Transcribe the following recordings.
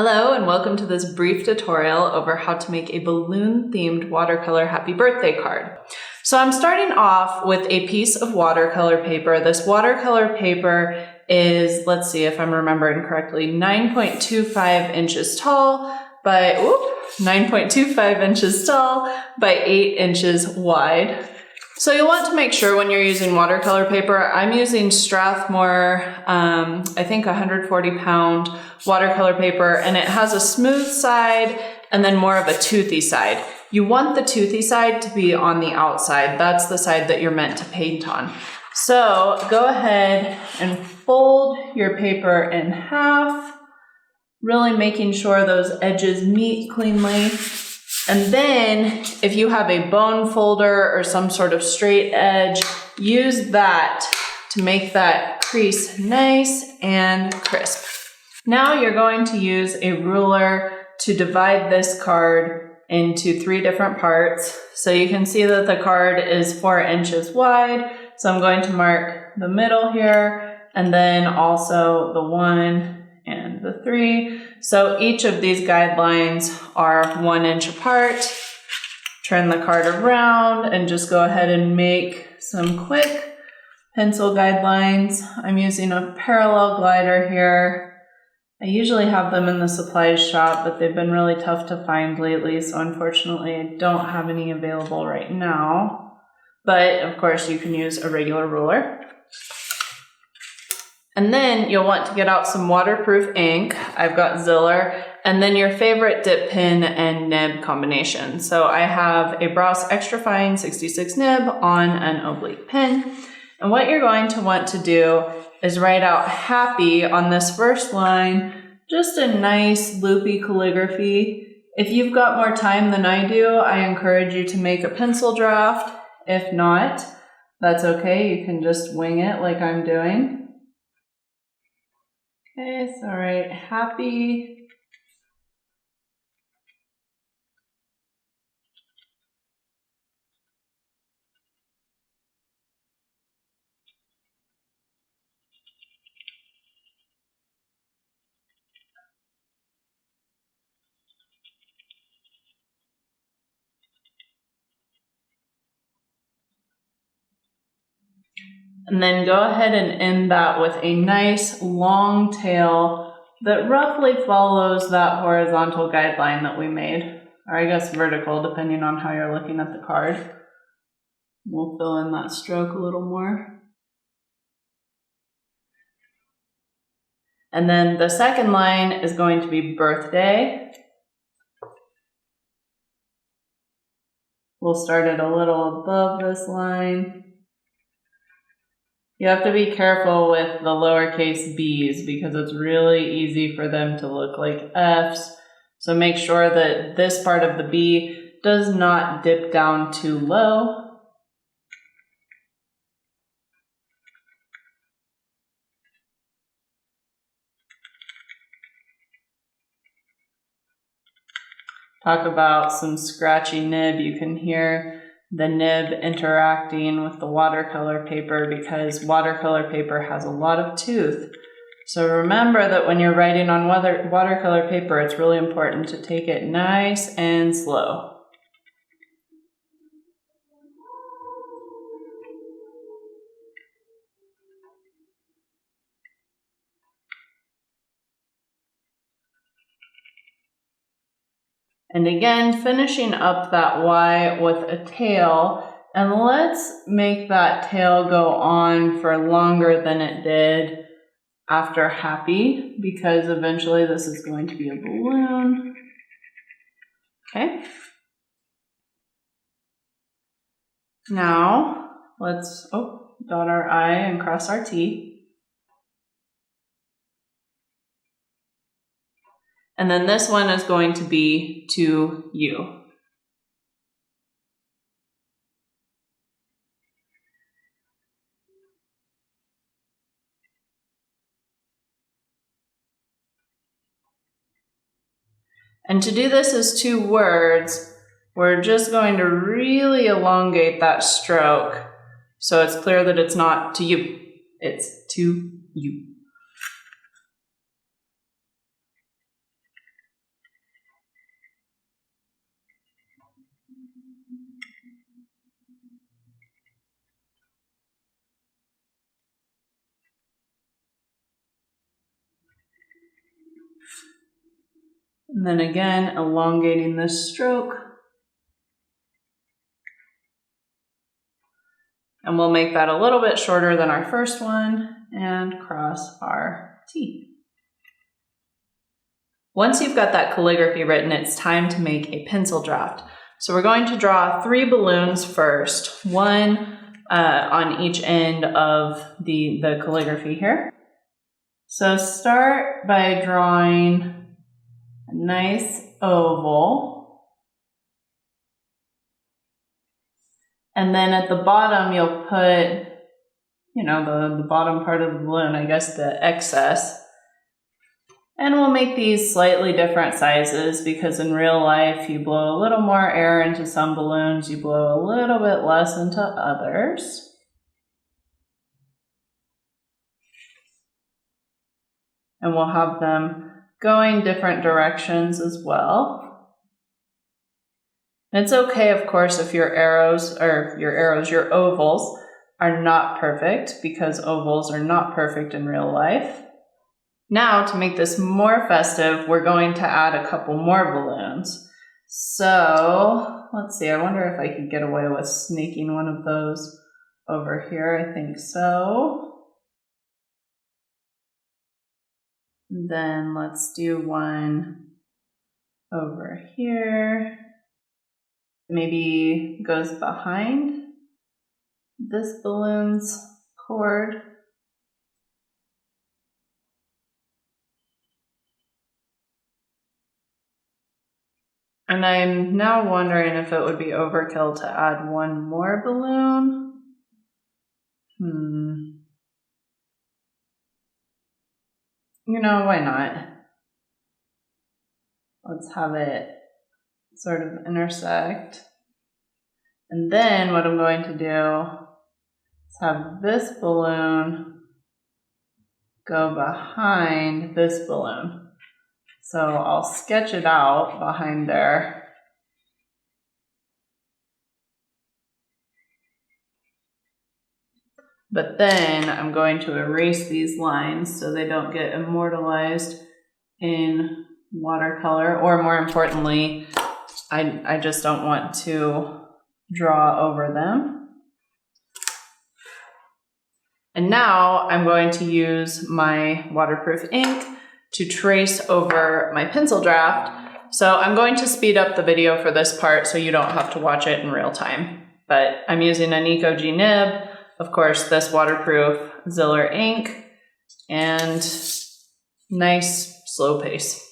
Hello and welcome to this brief tutorial over how to make a balloon-themed watercolor happy birthday card. So I'm starting off with a piece of watercolor paper. This watercolor paper is, let's see if I'm remembering correctly, 9.25 inches tall by 9.25 inches tall by 8 inches wide. So you'll want to make sure when you're using watercolor paper, I'm using Strathmore, I think 140-pound watercolor paper, and it has a smooth side and then more of a toothy side. You want the toothy side to be on the outside. That's the side that you're meant to paint on. So go ahead and fold your paper in half, really making sure those edges meet cleanly. And then if you have a bone folder or some sort of straight edge, use that to make that crease nice and crisp. Now you're going to use a ruler to divide this card into 3 different parts. So you can see that the card is 4 inches wide. So I'm going to mark the middle here and then also the 1 and the 3. So each of these guidelines are 1 inch apart. Turn the card around and just go ahead and make some quick pencil guidelines. I'm using a parallel glider here. I usually have them in the supplies shop, but they've been really tough to find lately, so unfortunately I don't have any available right now. But of course you can use a regular ruler. And then you'll want to get out some waterproof ink. I've got Ziller, and then your favorite dip pen and nib combination. So I have a Browse Extra Fine 66 nib on an oblique pen. And what you're going to want to do is write out happy on this first line, just a nice loopy calligraphy. If you've got more time than I do, I encourage you to make a pencil draft. If not, that's okay. You can just wing it like I'm doing. Okay, so write happy. And then go ahead and end that with a nice long tail that roughly follows that horizontal guideline that we made, or I guess vertical, depending on how you're looking at the card. We'll fill in that stroke a little more. And then the second line is going to be birthday. We'll start it a little above this line. You have to be careful with the lowercase b's because it's really easy for them to look like F's. So make sure that this part of the B does not dip down too low. Talk about some scratchy nib. You can hear the nib interacting with the watercolor paper because watercolor paper has a lot of tooth. So remember that when you're writing on watercolor paper, it's really important to take it nice and slow. And again, finishing up that Y with a tail, and let's make that tail go on for longer than it did after happy, because eventually this is going to be a balloon. Okay. Now, let's dot our I and cross our T. And then this one is going to be to you. And to do this as 2 words, we're just going to really elongate that stroke so it's clear that it's not to you, it's to you. And then again, elongating this stroke. And we'll make that a little bit shorter than our first one and cross our T. Once you've got that calligraphy written, it's time to make a pencil draft. So we're going to draw 3 balloons first, one on each end of the calligraphy here. So start by drawing a nice oval. And then at the bottom, you'll put, you know, the bottom part of the balloon, I guess the excess. And we'll make these slightly different sizes because in real life, you blow a little more air into some balloons, you blow a little bit less into others. And we'll have them going different directions as well. And it's okay, of course, if your ovals are not perfect because ovals are not perfect in real life. Now, to make this more festive, we're going to add a couple more balloons. So, let's see, I wonder if I could get away with snaking one of those over here. I think so. Then let's do one over here. Maybe goes behind this balloon's cord. And I'm now wondering if it would be overkill to add one more balloon. You know, why not? Let's have it sort of intersect. And then what I'm going to do is have this balloon go behind this balloon. So I'll sketch it out behind there. But then I'm going to erase these lines so they don't get immortalized in watercolor, or more importantly, I just don't want to draw over them. And now I'm going to use my waterproof ink to trace over my pencil draft. So I'm going to speed up the video for this part so you don't have to watch it in real time. But I'm using an Eco G nib, of course, this waterproof Ziller ink, and nice slow pace.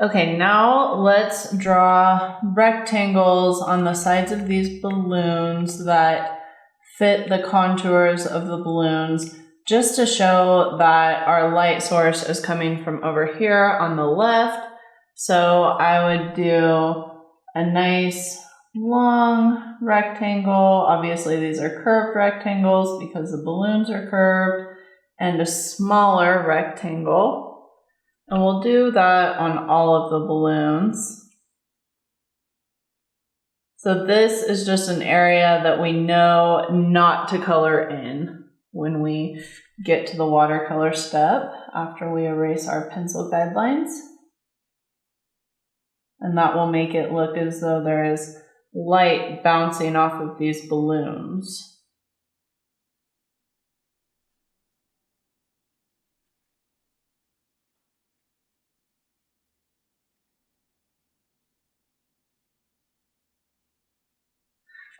Okay, now let's draw rectangles on the sides of these balloons that fit the contours of the balloons, just to show that our light source is coming from over here on the left. So I would do a nice long rectangle. Obviously these are curved rectangles because the balloons are curved, and a smaller rectangle. And we'll do that on all of the balloons. So this is just an area that we know not to color in when we get to the watercolor step after we erase our pencil guidelines. And that will make it look as though there is light bouncing off of these balloons.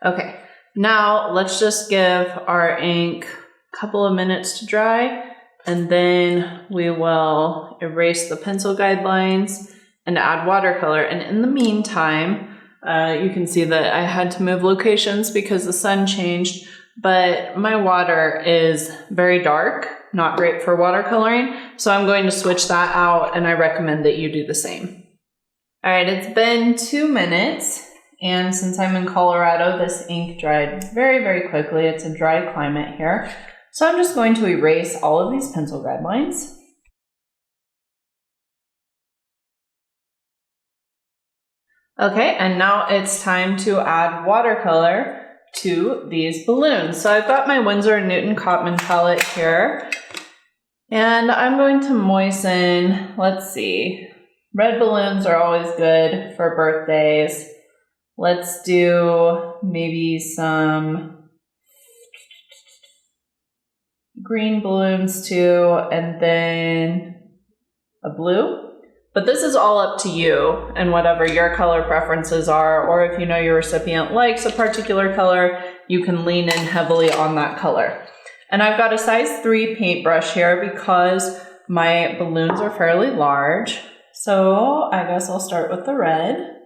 Okay, now let's just give our ink a couple of minutes to dry, and then we will erase the pencil guidelines and add watercolor. And in the meantime, you can see that I had to move locations because the sun changed, but my water is very dark, not great for watercoloring, so I'm going to switch that out, and I recommend that you do the same. All right, it's been 2 minutes. And since I'm in Colorado, this ink dried very, very quickly. It's a dry climate here. So I'm just going to erase all of these pencil red lines. Okay, and now it's time to add watercolor to these balloons. So I've got my Winsor & Newton Cotman palette here, and I'm going to moisten, let's see, red balloons are always good for birthdays. Let's do maybe some green balloons too, and then a blue. But this is all up to you and whatever your color preferences are, or if you know your recipient likes a particular color, you can lean in heavily on that color. And I've got a size 3 paintbrush here because my balloons are fairly large. So I guess I'll start with the red.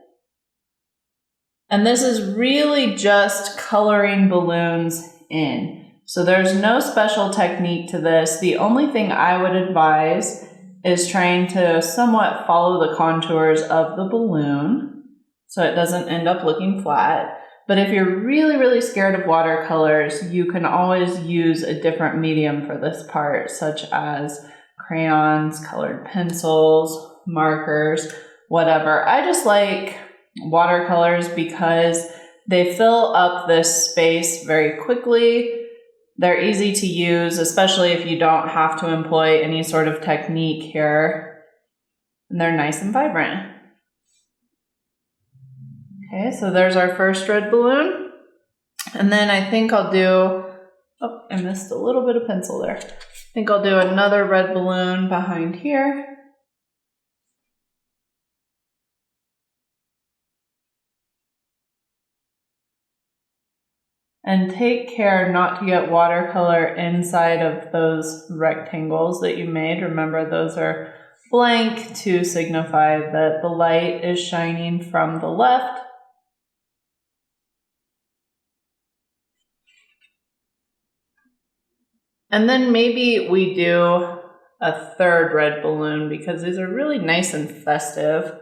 And this is really just coloring balloons in. So there's no special technique to this. The only thing I would advise is trying to somewhat follow the contours of the balloon so it doesn't end up looking flat. But if you're really, really scared of watercolors, you can always use a different medium for this part, such as crayons, colored pencils, markers, whatever. I just like watercolors because they fill up this space very quickly. They're easy to use, especially if you don't have to employ any sort of technique here. And they're nice and vibrant. Okay, so there's our first red balloon. And then I think I'll do, oh, I missed a little bit of pencil there. I think I'll do another red balloon behind here. And take care not to get watercolor inside of those rectangles that you made. Remember, those are blank to signify that the light is shining from the left. And then maybe we do a third red balloon because these are really nice and festive.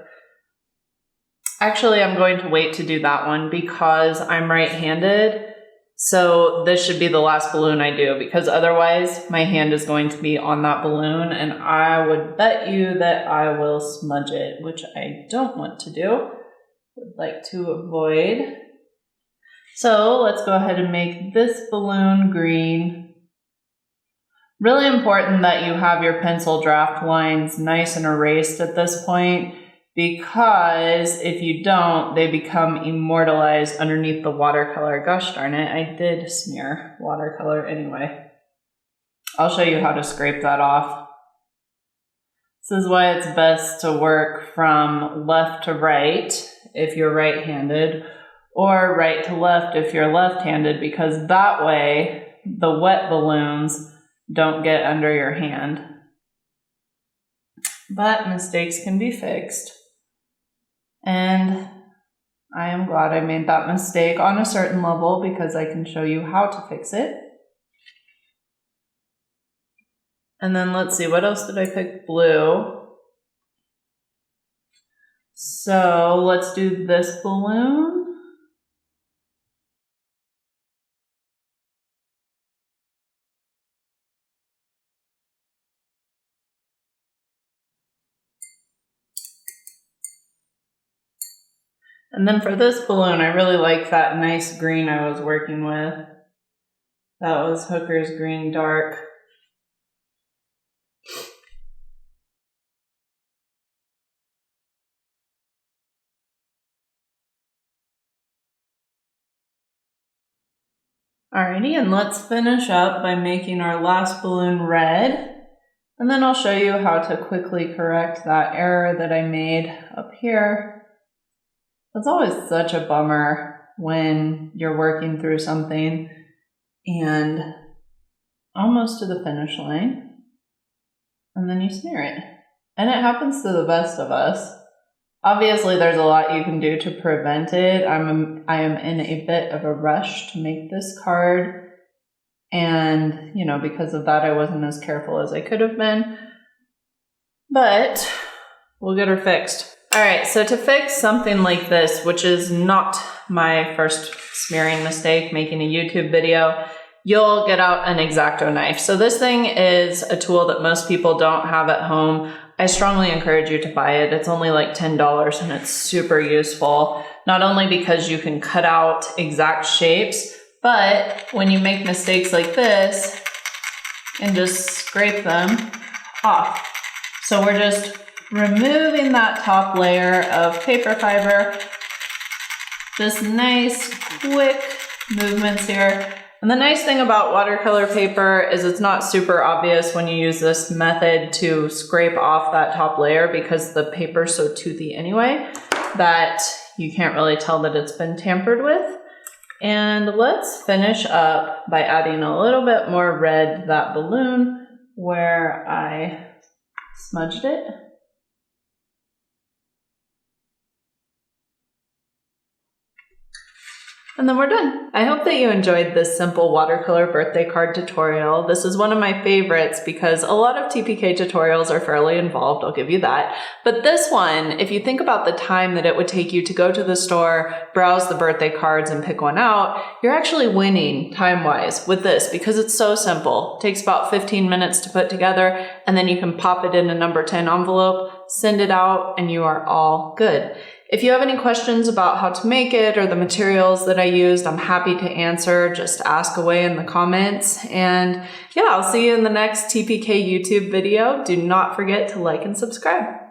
Actually, I'm going to wait to do that one because I'm right-handed. So this should be the last balloon I do because otherwise my hand is going to be on that balloon and I would bet you that I will smudge it, which I don't want to do. Would like to avoid. So let's go ahead and make this balloon green. Really important that you have your pencil draft lines nice and erased at this point, because if you don't, they become immortalized underneath the watercolor. Gosh darn it, I did smear watercolor anyway. I'll show you how to scrape that off. This is why it's best to work from left to right if you're right-handed, or right to left if you're left-handed, because that way the wet balloons don't get under your hand. But mistakes can be fixed. And I am glad I made that mistake on a certain level because I can show you how to fix it. And then let's see, what else did I pick? Blue. So let's do this balloon. And then for this balloon, I really like that nice green I was working with. That was Hooker's Green Dark. Alrighty, and let's finish up by making our last balloon red. And then I'll show you how to quickly correct that error that I made up here. It's always such a bummer when you're working through something and almost to the finish line, and then you smear it. And it happens to the best of us. Obviously, there's a lot you can do to prevent it. I am in a bit of a rush to make this card, and because of that, I wasn't as careful as I could have been. But we'll get her fixed. All right, so to fix something like this, which is not my first smearing mistake making a YouTube video, you'll get out an X-Acto knife. So this thing is a tool that most people don't have at home. I strongly encourage you to buy it. It's only like $10 and it's super useful. Not only because you can cut out exact shapes, but when you make mistakes like this, you can just scrape them off. So we're just removing that top layer of paper fiber. Just nice, quick movements here. And the nice thing about watercolor paper is it's not super obvious when you use this method to scrape off that top layer because the paper's so toothy anyway that you can't really tell that it's been tampered with. And let's finish up by adding a little bit more red to that balloon where I smudged it. And then we're done. I hope that you enjoyed this simple watercolor birthday card tutorial. This is one of my favorites because a lot of TPK tutorials are fairly involved, I'll give you that. But this one, if you think about the time that it would take you to go to the store, browse the birthday cards and pick one out, you're actually winning time-wise with this because it's so simple. It takes about 15 minutes to put together and then you can pop it in a number 10 envelope, send it out, and you are all good. If you have any questions about how to make it or the materials that I used, I'm happy to answer. Just ask away in the comments. And yeah, I'll see you in the next TPK YouTube video. Do not forget to like and subscribe.